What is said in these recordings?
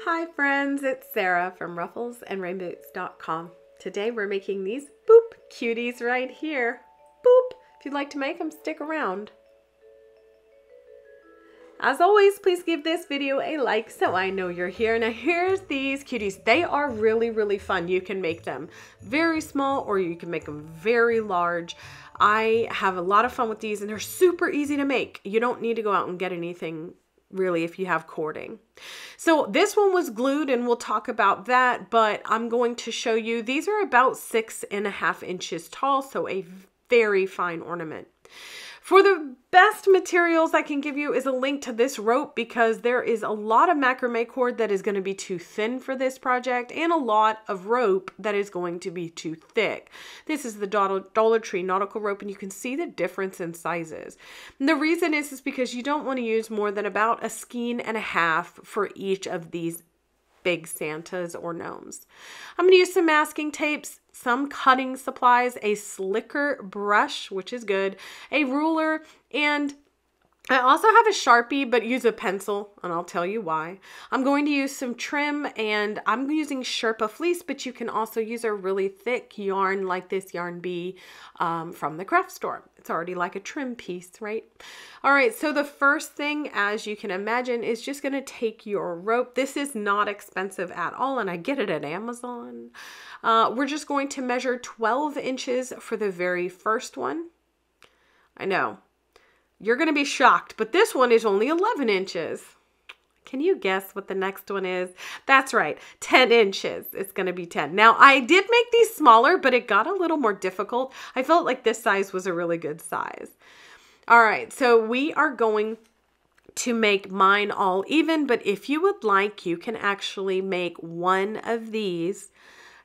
Hi friends, it's Sarah from rufflesandrainbows.com. Today we're making these boop cuties right here. Boop! If you'd like to make them, stick around. As always, please give this video a like so I know you're here. Now here's these cuties. They are really fun. You can make them very small or you can make them very large. I have a lot of fun with these and they're super easy to make. You don't need to go out and get anything really if you have cording. So this one was glued and we'll talk about that, but I'm going to show you, these are about 6.5 inches tall, so a very fine ornament. For the best materials I can give you is a link to this rope because there is a lot of macrame cord that is going to be too thin for this project and a lot of rope that is going to be too thick. This is the Dollar Tree nautical rope and you can see the difference in sizes. And the reason is because you don't want to use more than about a skein and a half for each of these big Santas or gnomes. I'm going to use some masking tapes, some cutting supplies, a slicker brush, which is good, a ruler, and I also have a Sharpie, but use a pencil, and I'll tell you why. I'm going to use some trim, and I'm using Sherpa fleece, but you can also use a really thick yarn like this Yarn Bee from the craft store. It's already like a trim piece, right? All right, so the first thing, as you can imagine, is just going to take your rope. This is not expensive at all, and I get it at Amazon. We're just going to measure 12 inches for the very first one. I know. You're going to be shocked, but this one is only 11 inches. Can you guess what the next one is? That's right, 10 inches. It's going to be 10. Now, I did make these smaller, but it got a little more difficult. I felt like this size was a really good size. All right, so we are going to make mine all even, but if you would like, you can actually make one of these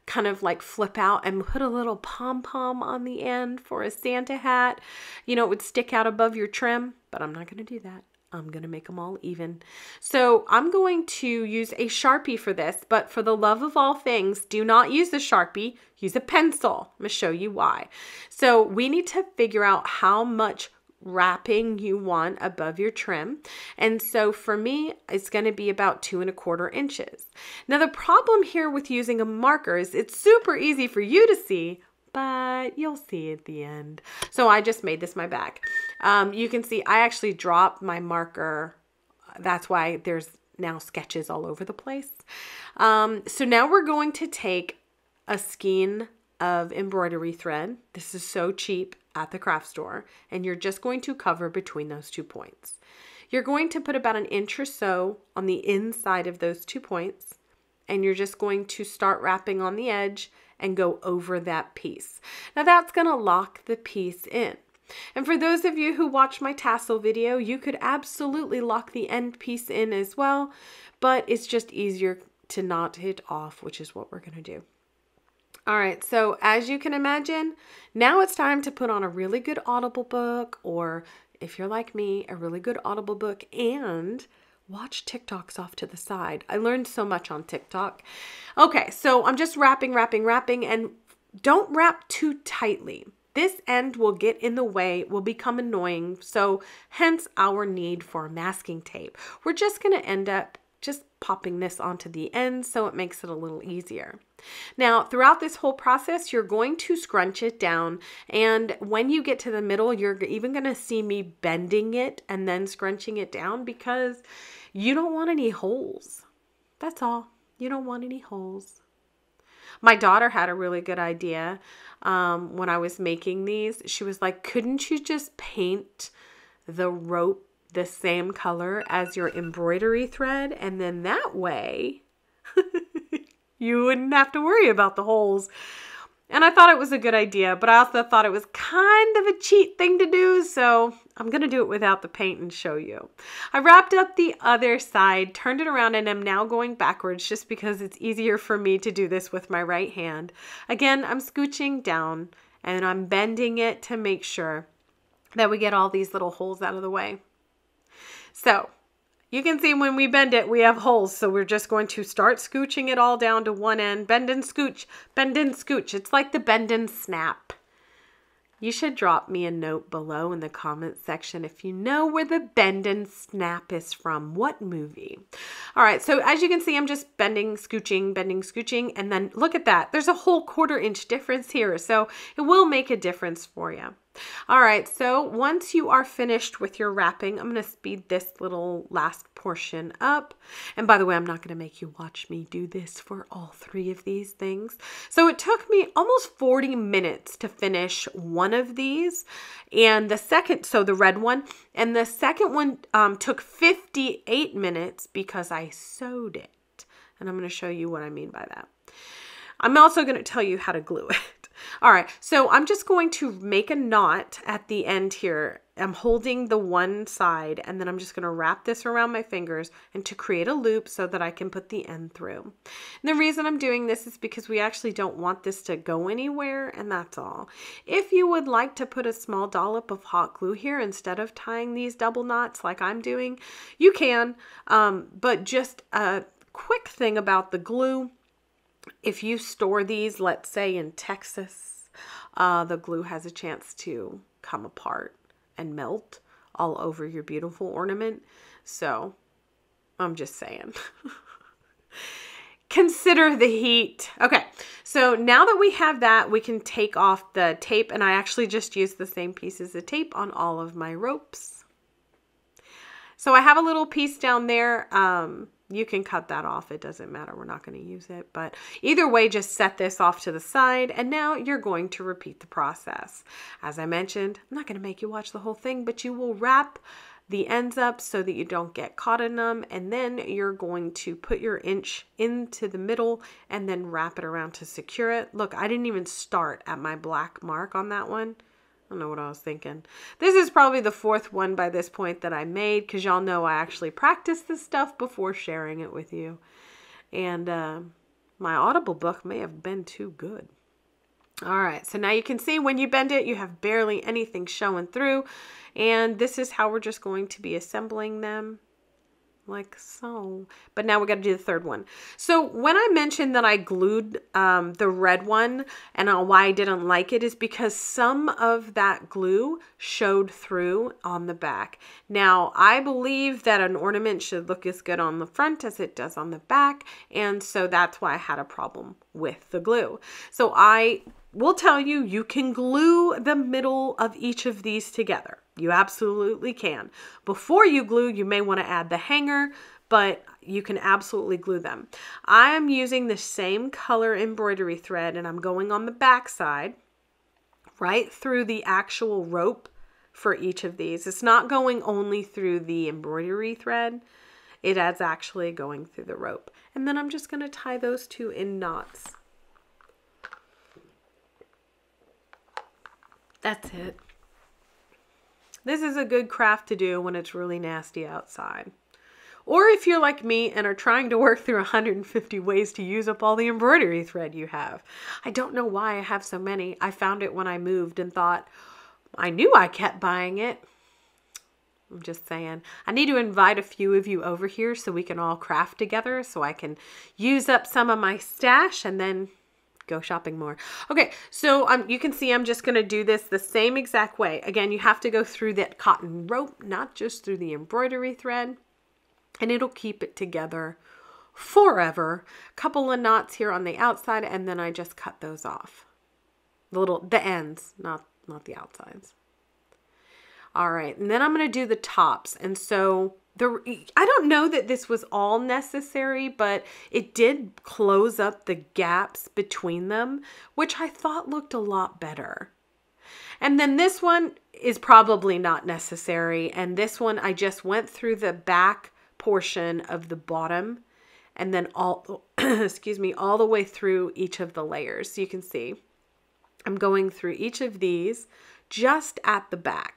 kind of like flip out and put a little pom-pom on the end for a Santa hat. You know, it would stick out above your trim, but I'm not going to do that. I'm going to make them all even. So I'm going to use a Sharpie for this, but for the love of all things, do not use a Sharpie, use a pencil. I'm going to show you why. So we need to figure out how much wrapping you want above your trim. And so for me, it's going to be about 2¼ inches. Now the problem here with using a marker is it's super easy for you to see, but you'll see at the end. So I just made this my bag. You can see I actually dropped my marker. That's why there's now sketches all over the place. So now we're going to take a skein of embroidery thread. This is so cheap at the craft store, and you're just going to cover between those 2 points. You're going to put about 1 inch or so on the inside of those 2 points, and you're just going to start wrapping on the edge and go over that piece. Now that's going to lock the piece in. And for those of you who watch my tassel video, you could absolutely lock the end piece in as well, but it's just easier to knot it off, which is what we're going to do. All right, so as you can imagine, now it's time to put on a really good Audible book, or if you're like me, a really good Audible book, and watch TikToks off to the side. I learned so much on TikTok. Okay, so I'm just wrapping, and don't wrap too tightly. This end will get in the way, will become annoying, so hence our need for masking tape. We're just going to end up just popping this onto the end so it makes it a little easier. Now, throughout this whole process, you're going to scrunch it down, and when you get to the middle, you're even going to see me bending it and then scrunching it down because you don't want any holes. That's all. You don't want any holes. My daughter had a really good idea when I was making these. She was like, couldn't you just paint the rope the same color as your embroidery thread, and then that way you wouldn't have to worry about the holes? And I thought it was a good idea, but I also thought it was kind of a cheat thing to do, so I'm going to do it without the paint and show you. I wrapped up the other side, turned it around, and I'm now going backwards just because it's easier for me to do this with my right hand. Again, I'm scooching down and I'm bending it to make sure that we get all these little holes out of the way. So you can see when we bend it, we have holes. So we're just going to start scooching it all down to one end. Bend and scooch, bend and scooch. It's like the bend and snap. You should drop me a note below in the comments section if you know where the bend and snap is from. What movie? All right, so as you can see, I'm just bending, scooching, and then look at that. There's a whole 1/4 inch difference here, so it will make a difference for you. All right, so once you are finished with your wrapping, I'm going to speed this little last portion up. And by the way, I'm not going to make you watch me do this for all 3 of these things. So it took me almost 40 minutes to finish one of these, and the second, so the red one, and the second one took 58 minutes because I sewed it. And I'm going to show you what I mean by that. I'm also going to tell you how to glue it. All right, so I'm just going to make a knot at the end here. I'm holding the one side, and then I'm just going to wrap this around my fingers and to create a loop so that I can put the end through. And the reason I'm doing this is because we actually don't want this to go anywhere, and that's all. If you would like to put a small dollop of hot glue here instead of tying these double knots like I'm doing, you can, but just a quick thing about the glue. If you store these, let's say in Texas, the glue has a chance to come apart and melt all over your beautiful ornament. So I'm just saying. Consider the heat. Okay, so now that we have that, we can take off the tape, and I actually just used the same pieces of tape on all of my ropes. So I have a little piece down there. You can cut that off. It doesn't matter. We're not going to use it. But either way, just set this off to the side. And now you're going to repeat the process. As I mentioned, I'm not going to make you watch the whole thing, but you will wrap the ends up so that you don't get caught in them. And then you're going to put your inch into the middle and then wrap it around to secure it. Look, I didn't even start at my black mark on that one. I don't know what I was thinking. This is probably the 4th one by this point that I made, because y'all know I actually practice this stuff before sharing it with you. And my Audible book may have been too good. All right, so now you can see when you bend it, you have barely anything showing through. And this is how we're just going to be assembling them. Like so. But now we got to do the 3rd one. So when I mentioned that I glued the red one, and why I didn't like it is because some of that glue showed through on the back. Now I believe that an ornament should look as good on the front as it does on the back, and so that's why I had a problem with the glue. So I will tell you, you can glue the middle of each of these together. You absolutely can. Before you glue, you may want to add the hanger, but you can absolutely glue them. I am using the same color embroidery thread, and I'm going on the back side, right through the actual rope for each of these. It's not going only through the embroidery thread. It is actually going through the rope. And then I'm just going to tie those 2 in knots. That's it. This is a good craft to do when it's really nasty outside. Or if you're like me and are trying to work through 150 ways to use up all the embroidery thread you have. I don't know why I have so many. I found it when I moved and thought, I knew I kept buying it. I'm just saying. I need to invite a few of you over here so we can all craft together, so I can use up some of my stash and then go shopping more. Okay, so you can see I'm just going to do this the same exact way. Again, you have to go through that cotton rope, not just through the embroidery thread, and it'll keep it together forever. Couple of knots here on the outside, and then I just cut those off. The ends, not the outsides. All right, and then I'm going to do the tops. And so I don't know that this was all necessary, but it did close up the gaps between them, which I thought looked a lot better. And then this one is probably not necessary. And this one, I just went through the back portion of the bottom and then excuse me, all the way through each of the layers. So you can see I'm going through each of these just at the back.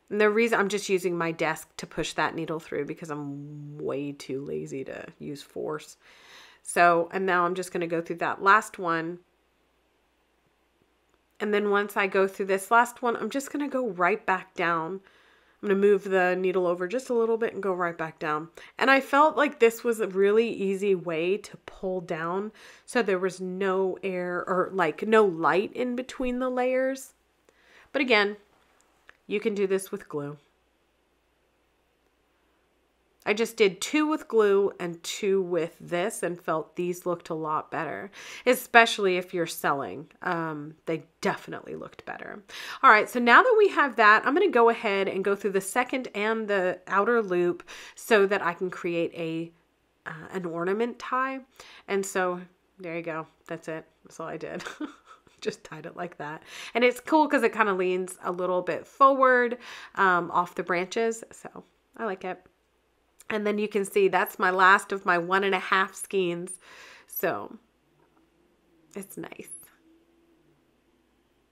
And the reason I'm just using my desk to push that needle through because I'm way too lazy to use force. So, and now I'm just going to go through that last one. And then once I go through this last one, I'm just going to go right back down I'm going to move the needle over just a little bit and go right back down. And I felt like this was a really easy way to pull down so there was no air or like no light in between the layers. But again, you can do this with glue. I just did 2 with glue and 2 with this and felt these looked a lot better, especially if you're sewing. They definitely looked better. All right, so now that we have that, I'm going to go ahead and go through the second and the outer loop so that I can create an ornament tie. And so there you go. That's it. That's all I did. Just tied it like that. And it's cool because it kind of leans a little bit forward off the branches. So I like it. And then you can see that's my last of my 1.5 skeins. So it's nice.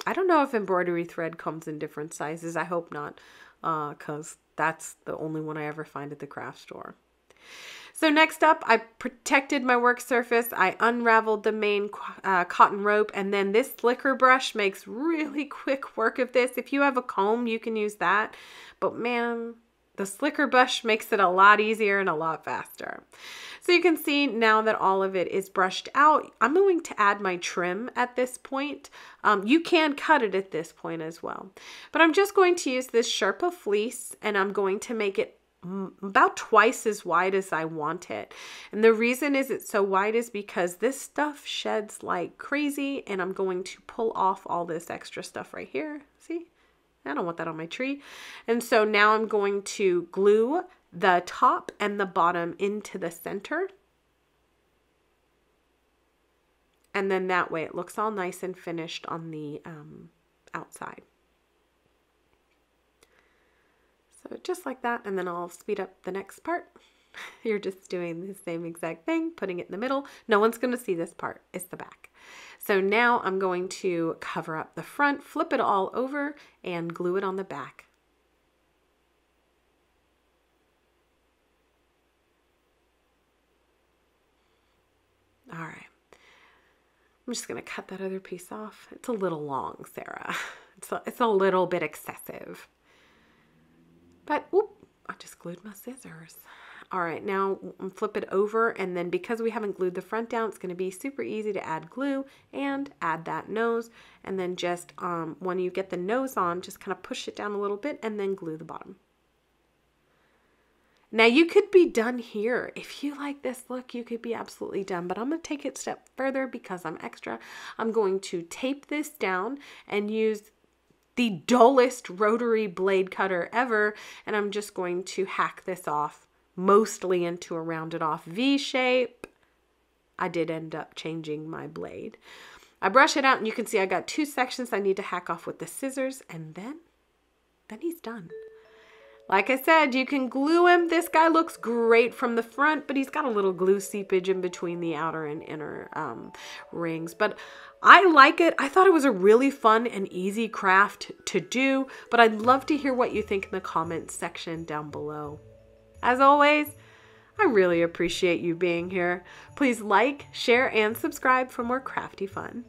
I don't know if embroidery thread comes in different sizes. I hope not, because that's the only one I ever find at the craft store. So next up, I protected my work surface. I unraveled the main cotton rope, and then this slicker brush makes really quick work of this. If you have a comb, you can use that. But man, the slicker brush makes it a lot easier and a lot faster. So you can see now that all of it is brushed out, I'm going to add my trim at this point. You can cut it at this point as well. But I'm just going to use this Sherpa fleece, and I'm going to make it about twice as wide as I want it. And the reason is it's so wide is because this stuff sheds like crazy, and I'm going to pull off all this extra stuff right here. See? I don't want that on my tree. And so now I'm going to glue the top and the bottom into the center. And then that way it looks all nice and finished on the outside. So just like that, and then I'll speed up the next part. You're just doing the same exact thing, putting it in the middle. No one's going to see this part. It's the back. So now I'm going to cover up the front, flip it all over, and glue it on the back. All right. I'm just going to cut that other piece off. It's a little long, Sarah. It's a little bit excessive. But, oop, I just glued my scissors. All right, now flip it over, and then because we haven't glued the front down, it's going to be super easy to add glue and add that nose. And then just when you get the nose on, just kind of push it down a little bit and then glue the bottom. Now you could be done here. If you like this look, you could be absolutely done, but I'm going to take it a step further because I'm extra. I'm going to tape this down and use the dullest rotary blade cutter ever, and I'm just going to hack this off mostly into a rounded off V shape. I did end up changing my blade. I brush it out, and you can see I got 2 sections I need to hack off with the scissors, and then he's done. Like I said, you can glue him. This guy looks great from the front, but he's got a little glue seepage in between the outer and inner rings. But I like it. I thought it was a really fun and easy craft to do, but I'd love to hear what you think in the comments section down below. As always, I really appreciate you being here. Please like, share, and subscribe for more crafty fun.